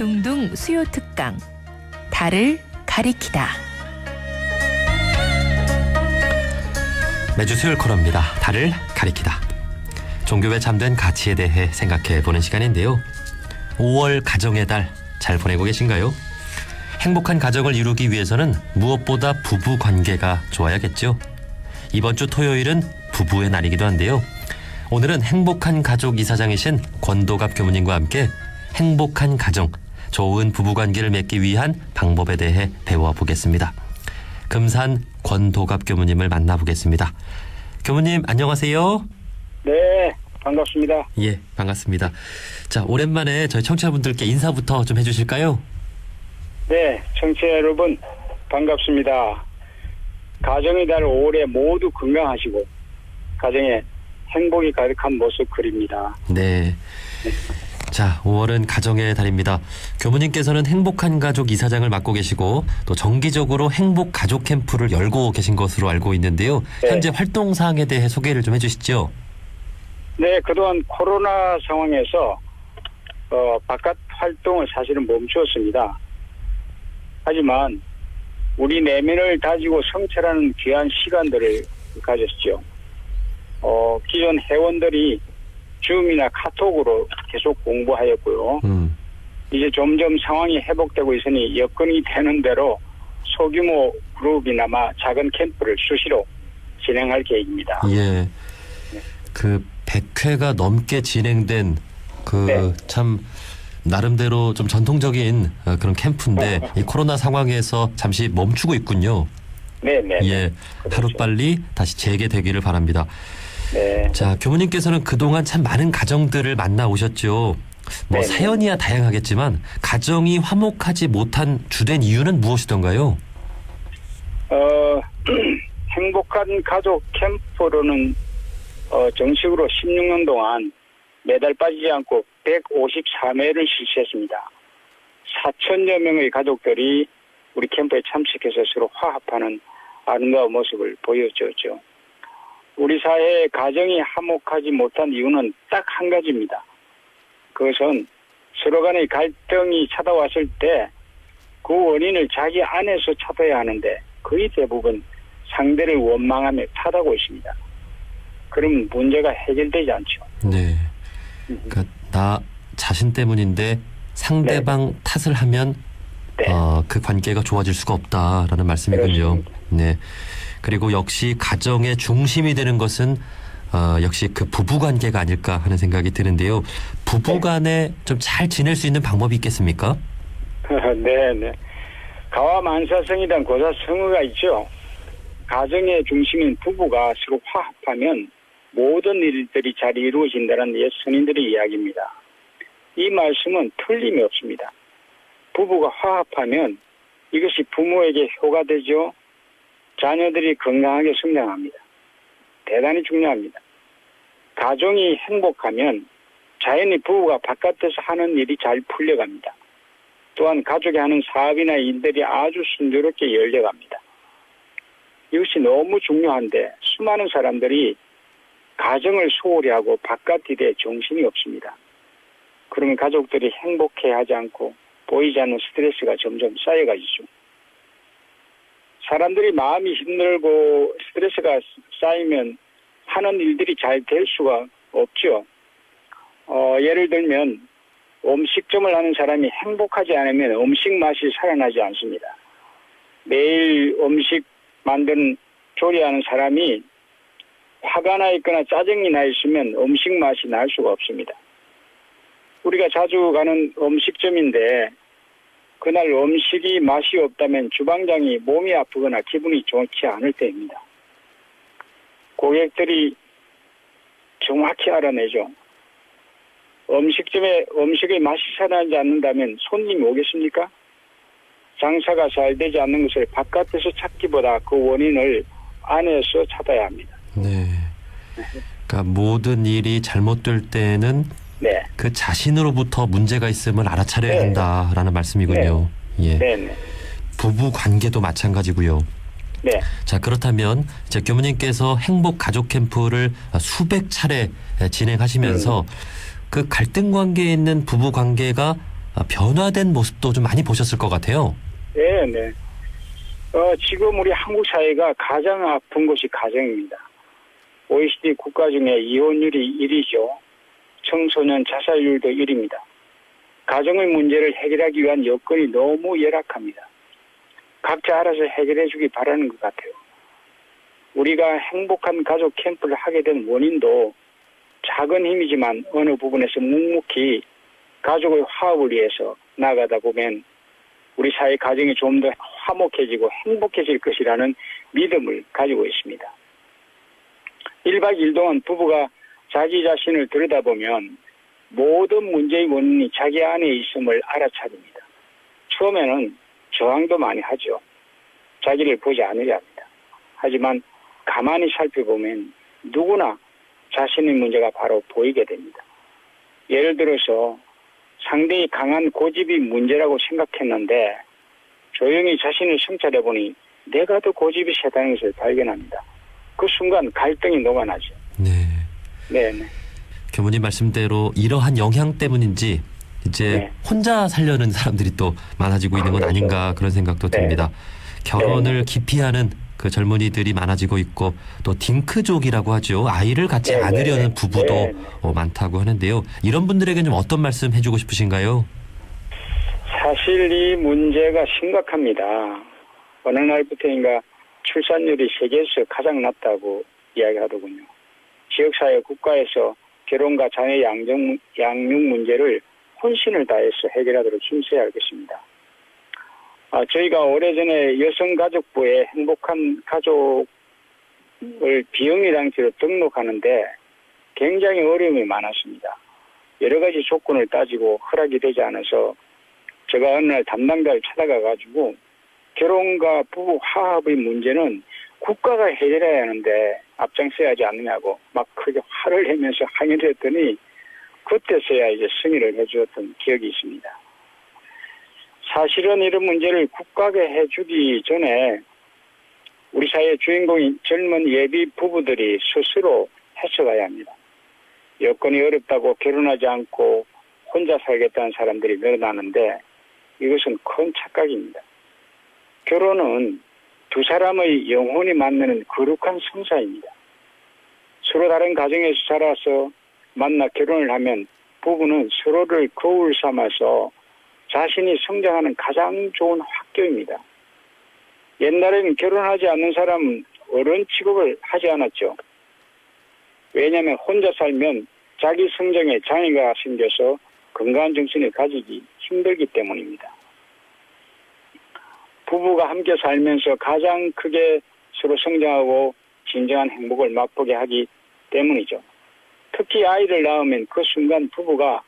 둥둥 수요 특강 달을 가리키다. 매주 수요일 코너입니다. 달을 가리키다. 종교에 잠든 가치에 대해 생각해보는 시간인데요. 5월 가정의 달 잘 보내고 계신가요? 행복한 가정을 이루기 위해서는 무엇보다 부부 관계가 좋아야겠죠. 이번 주 토요일은 부부의 날이기도 한데요. 오늘은 행복한 가족 이사장이신 권도갑 교무님과 함께 행복한 가정, 좋은 부부관계를 맺기 위한 방법에 대해 배워보겠습니다. 금산 권도갑 교무님을 만나보겠습니다. 교무님 안녕하세요. 네, 반갑습니다. 예, 반갑습니다. 자, 오랜만에 저희 청취자분들께 인사부터 좀 해주실까요? 네, 청취자 여러분 반갑습니다. 가정의 달 올해 모두 건강하시고 가정에 행복이 가득한 모습 그립니다. 네. 자, 5월은 가정의 달입니다. 교무님께서는 행복한 가족 이사장을 맡고 계시고 또 정기적으로 행복 가족 캠프를 열고 계신 것으로 알고 있는데요. 네. 현재 활동 사항에 대해 소개를 좀 해주시죠. 네, 그동안 코로나 상황에서 바깥 활동을 사실은 멈추었습니다. 하지만 우리 내면을 다지고 성찰하는 귀한 시간들을 가졌죠. 기존 회원들이 줌이나 카톡으로 계속 공부하였고요. 이제 점점 상황이 회복되고 있으니 여건이 되는 대로 소규모 그룹이나마 작은 캠프를 수시로 진행할 계획입니다. 예. 그 100회가 넘게 진행된 네. 참 나름대로 좀 전통적인 그런 캠프인데 이 코로나 상황에서 잠시 멈추고 있군요. 네네. 예. 그렇죠. 하루빨리 다시 재개되기를 바랍니다. 네. 자, 교무님께서는 그동안 참 많은 가정들을 만나 오셨죠. 뭐 네네. 사연이야 다양하겠지만 가정이 화목하지 못한 주된 이유는 무엇이던가요? 행복한 가족 캠프로는 정식으로 16년 동안 매달 빠지지 않고 154회를 실시했습니다. 4천여 명의 가족들이 우리 캠프에 참석해서 서로 화합하는 아름다운 모습을 보여줬죠. 우리 사회의 가정이 화목하지 못한 이유는 딱 한 가지입니다. 그것은 서로 간의 갈등이 찾아왔을 때 그 원인을 자기 안에서 찾아야 하는데 거의 대부분 상대를 원망하며 탓하고 있습니다. 그럼 문제가 해결되지 않죠. 네. 그러니까 나 자신 때문인데 상대방 탓을 하면 네. 그 관계가 좋아질 수가 없다라는 말씀이군요. 그렇습니다. 네. 그리고 역시 가정의 중심이 되는 것은 역시 그 부부 관계가 아닐까 하는 생각이 드는데요. 부부 간에 좀 잘 지낼 수 있는 방법이 있겠습니까? 네. 가와 만사성이란 고사성어가 있죠. 가정의 중심인 부부가 서로 화합하면 모든 일들이 잘 이루어진다는 옛 선인들의 이야기입니다. 이 말씀은 틀림이 없습니다. 부부가 화합하면 이것이 부모에게 효가 되죠. 자녀들이 건강하게 성장합니다. 대단히 중요합니다. 가정이 행복하면 자연히 부부가 바깥에서 하는 일이 잘 풀려갑니다. 또한 가족이 하는 사업이나 일들이 아주 순조롭게 열려갑니다. 이것이 너무 중요한데 수많은 사람들이 가정을 소홀히 하고 바깥 일에 정신이 없습니다. 그러면 가족들이 행복해하지 않고 보이지 않는 스트레스가 점점 쌓여가지죠. 사람들이 마음이 힘들고 스트레스가 쌓이면 하는 일들이 잘 될 수가 없죠. 예를 들면 음식점을 하는 사람이 행복하지 않으면 음식 맛이 살아나지 않습니다. 매일 음식 만드는 조리하는 사람이 화가 나 있거나 짜증이 나 있으면 음식 맛이 날 수가 없습니다. 우리가 자주 가는 음식점인데 그날 음식이 맛이 없다면 주방장이 몸이 아프거나 기분이 좋지 않을 때입니다. 고객들이 정확히 알아내죠. 음식점에 음식의 맛이 살아나지 않는다면 손님이 오겠습니까? 장사가 잘 되지 않는 것을 바깥에서 찾기보다 그 원인을 안에서 찾아야 합니다. 네. 그러니까 모든 일이 잘못될 때는 네. 그 자신으로부터 문제가 있음을 알아차려야 한다라는 말씀이군요. 예. 네. 부부 관계도 마찬가지고요. 네. 자, 그렇다면 이제 교무님께서 행복 가족 캠프를 수백 차례 진행하시면서 그 갈등 관계에 있는 부부 관계가 변화된 모습도 좀 많이 보셨을 것 같아요. 네, 네. 지금 우리 한국 사회가 가장 아픈 것이 가정입니다. OECD 국가 중에 이혼율이 1위죠. 청소년 자살률도 1위입니다. 가정의 문제를 해결하기 위한 여건이 너무 열악합니다. 각자 알아서 해결해 주기 바라는 것 같아요. 우리가 행복한 가족 캠프를 하게 된 원인도 작은 힘이지만 어느 부분에서 묵묵히 가족의 화합을 위해서 나아가다 보면 우리 사회 가정이 좀 더 화목해지고 행복해질 것이라는 믿음을 가지고 있습니다. 1박 2일 동안 부부가 자기 자신을 들여다보면 모든 문제의 원인이 자기 안에 있음을 알아차립니다. 처음에는 저항도 많이 하죠. 자기를 보지 않으려 합니다. 하지만 가만히 살펴보면 누구나 자신의 문제가 바로 보이게 됩니다. 예를 들어서 상대히 강한 고집이 문제라고 생각했는데 조용히 자신을 성찰해보니 내가 더 고집이 세다는 것을 발견합니다. 그 순간 갈등이 녹아나죠. 네. 교무님 말씀대로 이러한 영향 때문인지 이제 네. 혼자 살려는 사람들이 또 많아지고 있는 건 아닌가 그런 생각도 듭니다. 결혼을 기피하는 그 젊은이들이 많아지고 있고 또 딩크족이라고 하죠. 아이를 갖지 않으려는 부부도 많다고 하는데요. 이런 분들에게 좀 어떤 말씀 해주고 싶으신가요? 사실 이 문제가 심각합니다. 어느 날부터인가 출산율이 세계에서 가장 낮다고 이야기하더군요. 지역사회 국가에서 결혼과 자녀 양육 문제를 혼신을 다해서 해결하도록 힘써야 할 것입니다. 저희가 오래전에 여성가족부에 행복한 가족을 비영리 단체로 등록하는데 굉장히 어려움이 많았습니다. 여러 가지 조건을 따지고 허락이 되지 않아서 제가 어느 날 담당자를 찾아가가지고 결혼과 부부 화합의 문제는 국가가 해결해야 하는데 앞장서야 하지 않느냐고 막 크게 화를 내면서 항의를 했더니 그때서야 이제 승인을 해주었던 기억이 있습니다. 사실은 이런 문제를 국가가 해주기 전에 우리 사회의 주인공인 젊은 예비 부부들이 스스로 해쳐가야 합니다. 여건이 어렵다고 결혼하지 않고 혼자 살겠다는 사람들이 늘어나는데 이것은 큰 착각입니다. 결혼은 두 사람의 영혼이 만나는 거룩한 성사입니다. 서로 다른 가정에서 자라서 만나 결혼을 하면 부부는 서로를 거울 삼아서 자신이 성장하는 가장 좋은 학교입니다. 옛날에는 결혼하지 않는 사람은 어른 취급을 하지 않았죠. 왜냐하면 혼자 살면 자기 성장에 장애가 생겨서 건강한 정신을 가지기 힘들기 때문입니다. 부부가 함께 살면서 가장 크게 서로 성장하고 진정한 행복을 맛보게 하기 때문이죠. 특히 아이를 낳으면 그 순간 부부가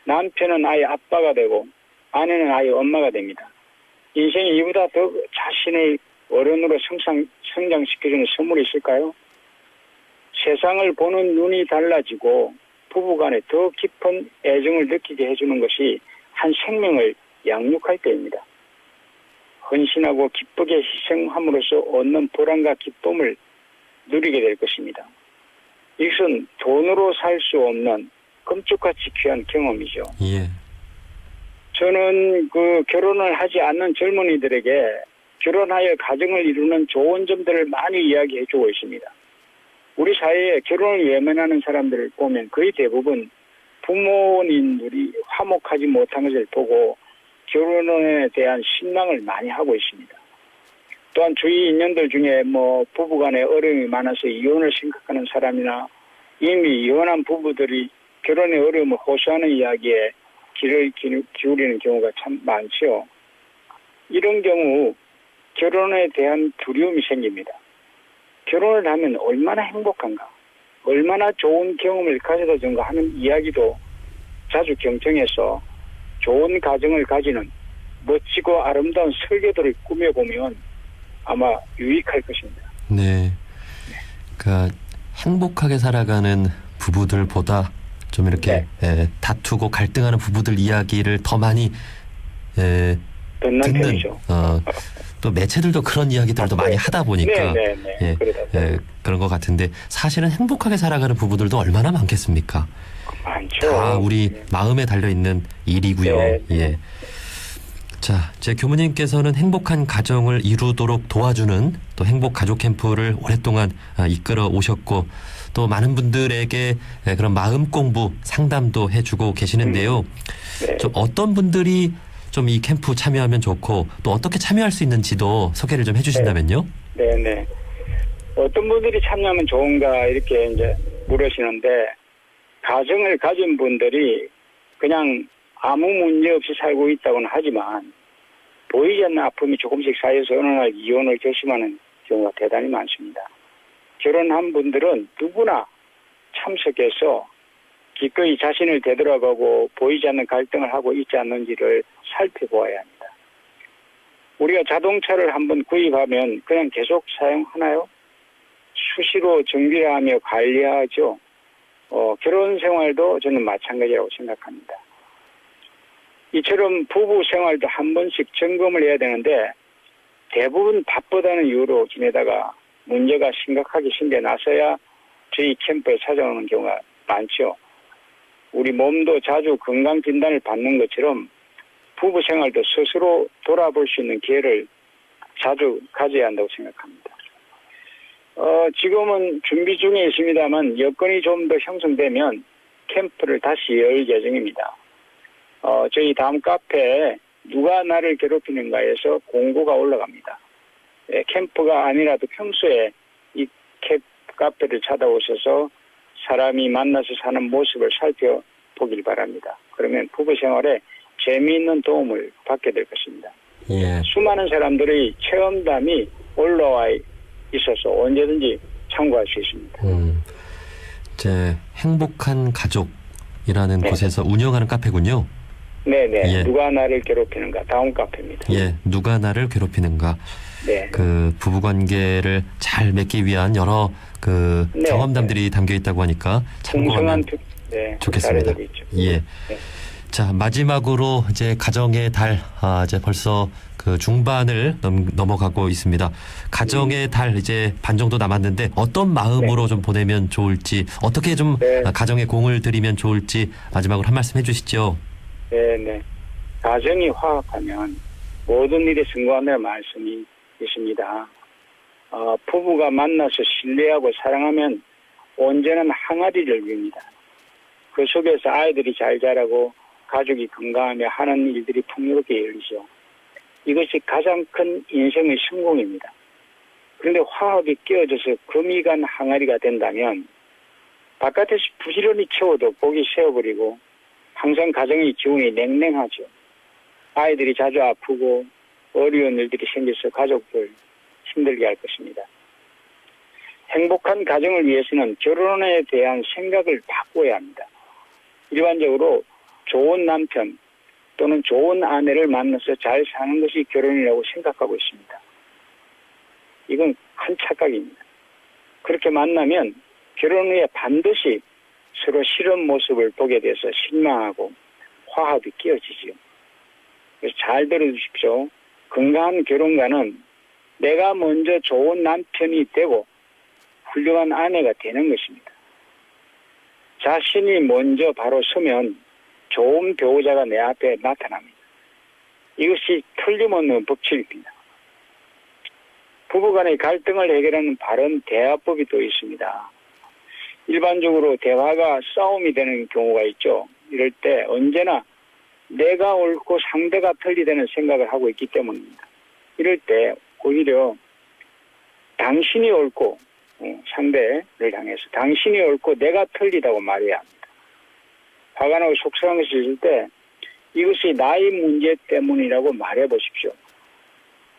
남편은 아이 아빠가 되고 아내는 아이 엄마가 됩니다. 인생에 이보다 더 자신의 어른으로 성장시켜주는 선물이 있을까요? 세상을 보는 눈이 달라지고 부부간에 더 깊은 애정을 느끼게 해주는 것이 한 생명을 양육할 때입니다. 헌신하고 기쁘게 희생함으로써 얻는 보람과 기쁨을 누리게 될 것입니다. 이것은 돈으로 살 수 없는 금쪽같이 귀한 경험이죠. 예. 저는 결혼을 하지 않는 젊은이들에게 결혼하여 가정을 이루는 좋은 점들을 많이 이야기해주고 있습니다. 우리 사회에 결혼을 외면하는 사람들을 보면 거의 대부분 부모님들이 화목하지 못한 것을 보고 결혼에 대한 신망을 많이 하고 있습니다. 또한 주위 인연들 중에 부부간에 어려움이 많아서 이혼을 생각하는 사람이나 이미 이혼한 부부들이 결혼의 어려움을 호소하는 이야기에 귀를 기울이는 경우가 참 많죠. 이런 경우 결혼에 대한 두려움이 생깁니다. 결혼을 하면 얼마나 행복한가, 얼마나 좋은 경험을 가져다 준가 하는 이야기도 자주 경청해서 좋은 가정을 가지는 멋지고 아름다운 설계도를 꾸며보면 아마 유익할 것입니다. 네. 그러니까 행복하게 살아가는 부부들보다 좀 이렇게 다투고 갈등하는 부부들 이야기를 더 많이 듣는 편이죠. 또 매체들도 그런 이야기들도 많이 하다 보니까 그런 것 같은데 사실은 행복하게 살아가는 부부들도 얼마나 많겠습니까? 많죠. 다 우리 네. 마음에 달려 있는 일이고요. 네. 예. 자, 제 교무님께서는 행복한 가정을 이루도록 도와주는 또 행복 가족 캠프를 오랫동안 이끌어 오셨고 또 많은 분들에게 그런 마음 공부 상담도 해주고 계시는데요. 네. 좀 어떤 분들이 좀 이 캠프 참여하면 좋고 또 어떻게 참여할 수 있는지도 소개를 좀 해주신다면요. 네네. 어떤 분들이 참여하면 좋은가 이렇게 이제 물으시는데 가정을 가진 분들이 그냥 아무 문제 없이 살고 있다고는 하지만 보이지 않는 아픔이 조금씩 쌓여서 어느 날 이혼을 결심하는 경우가 대단히 많습니다. 결혼한 분들은 누구나 참석해서 기꺼이 자신을 되돌아가고 보이지 않는 갈등을 하고 있지 않는지를 살펴보아야 합니다. 우리가 자동차를 한번 구입하면 그냥 계속 사용하나요? 수시로 정비를 하며 관리하죠. 결혼 생활도 저는 마찬가지라고 생각합니다. 이처럼 부부 생활도 한 번씩 점검을 해야 되는데 대부분 바쁘다는 이유로 지내다가 문제가 심각하게 생겨 나서야 저희 캠프에 찾아오는 경우가 많죠. 우리 몸도 자주 건강 진단을 받는 것처럼 부부 생활도 스스로 돌아볼 수 있는 기회를 자주 가져야 한다고 생각합니다. 지금은 준비 중에 있습니다만 여건이 좀 더 형성되면 캠프를 다시 열 예정입니다. 저희 다음 카페에 누가 나를 괴롭히는가에서 공고가 올라갑니다. 캠프가 아니라도 평소에 이 카페를 찾아오셔서 사람이 만나서 사는 모습을 살펴보길 바랍니다. 그러면 부부 생활에 재미있는 도움을 받게 될 것입니다. 예. 수많은 사람들의 체험담이 올라와 있어서 언제든지 참고할 수 있습니다. 제 행복한 가족이라는 네. 곳에서 운영하는 카페군요. 네네. 예. 누가 나를 괴롭히는가 다음 카페입니다. 예, 누가 나를 괴롭히는가. 네. 그 부부 관계를 잘 맺기 위한 여러 그 네. 경험담들이 담겨 있다고 하니까 참고하면 좋겠습니다. 예. 네. 자, 마지막으로 이제 가정의 달, 이제 벌써 그 중반을 넘어가고 있습니다. 가정의 달 이제 반 정도 남았는데 어떤 마음으로 좀 보내면 좋을지, 어떻게 좀 네. 가정에 공을 들이면 좋을지 마지막으로 한 말씀 해주시죠. 네네. 가정이 화합하면 모든 일이 성공한다는 말씀이 있습니다. 부부가 만나서 신뢰하고 사랑하면 온전한 항아리를 빕니다. 그 속에서 아이들이 잘 자라고 가족이 건강하며 하는 일들이 풍요롭게 열리죠. 이것이 가장 큰 인생의 성공입니다. 그런데 화합이 깨어져서 금이 간 항아리가 된다면 바깥에서 부지런히 채워도 목이 새어버리고 항상 가정의 기운이 냉랭하죠. 아이들이 자주 아프고 어려운 일들이 생겨서 가족들 힘들게 할 것입니다. 행복한 가정을 위해서는 결혼에 대한 생각을 바꿔야 합니다. 일반적으로 좋은 남편 또는 좋은 아내를 만나서 잘 사는 것이 결혼이라고 생각하고 있습니다. 이건 큰 착각입니다. 그렇게 만나면 결혼 후에 반드시 서로 싫은 모습을 보게 돼서 실망하고 화합이 깨어지죠. 그래서 잘 들어주십시오. 건강한 결혼과는 내가 먼저 좋은 남편이 되고 훌륭한 아내가 되는 것입니다. 자신이 먼저 바로 서면 좋은 배우자가 내 앞에 나타납니다. 이것이 틀림없는 법칙입니다. 부부간의 갈등을 해결하는 바른 대화법이 또 있습니다. 일반적으로 대화가 싸움이 되는 경우가 있죠. 이럴 때 언제나 내가 옳고 상대가 틀리다는 생각을 하고 있기 때문입니다. 이럴 때 오히려 당신이 옳고 상대를 향해서 당신이 옳고 내가 틀리다고 말해야 합니다. 화가 나고 속상한 것이 있을 때 이것이 나의 문제 때문이라고 말해보십시오.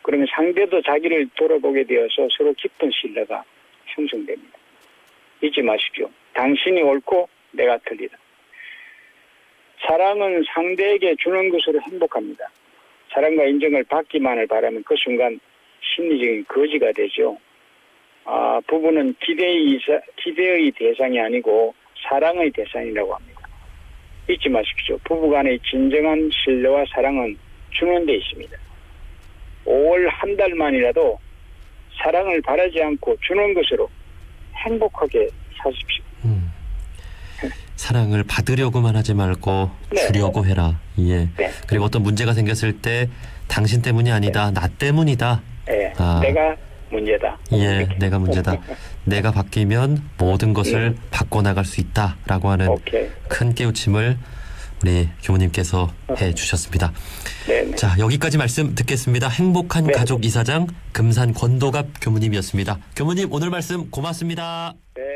그러면 상대도 자기를 돌아보게 되어서 서로 깊은 신뢰가 형성됩니다. 잊지 마십시오. 당신이 옳고 내가 틀리다. 사랑은 상대에게 주는 것으로 행복합니다. 사랑과 인정을 받기만을 바라면 그 순간 심리적인 거지가 되죠. 부부는 기대의 대상이 아니고 사랑의 대상이라고 합니다. 잊지 마십시오. 부부간의 진정한 신뢰와 사랑은 주는 데 있습니다. 5월 한 달만이라도 사랑을 바라지 않고 주는 것으로 행복하게 사십시오. 사랑을 받으려고만 하지 말고 네. 주려고 해라. 예. 네. 그리고 어떤 문제가 생겼을 때 당신 때문이 아니다. 나 때문이다. 예, 아. 내가 문제다. 예, 이렇게. 내가 문제다. 내가 바뀌면 모든 것을 바꿔나갈 수 있다라고 하는 오케이. 큰 깨우침을 우리 교무님께서 해주셨습니다. 네. 자, 여기까지 말씀 듣겠습니다. 행복한 네. 가족 이사장 금산 권도갑 교무님이었습니다. 교무님 오늘 말씀 고맙습니다. 네.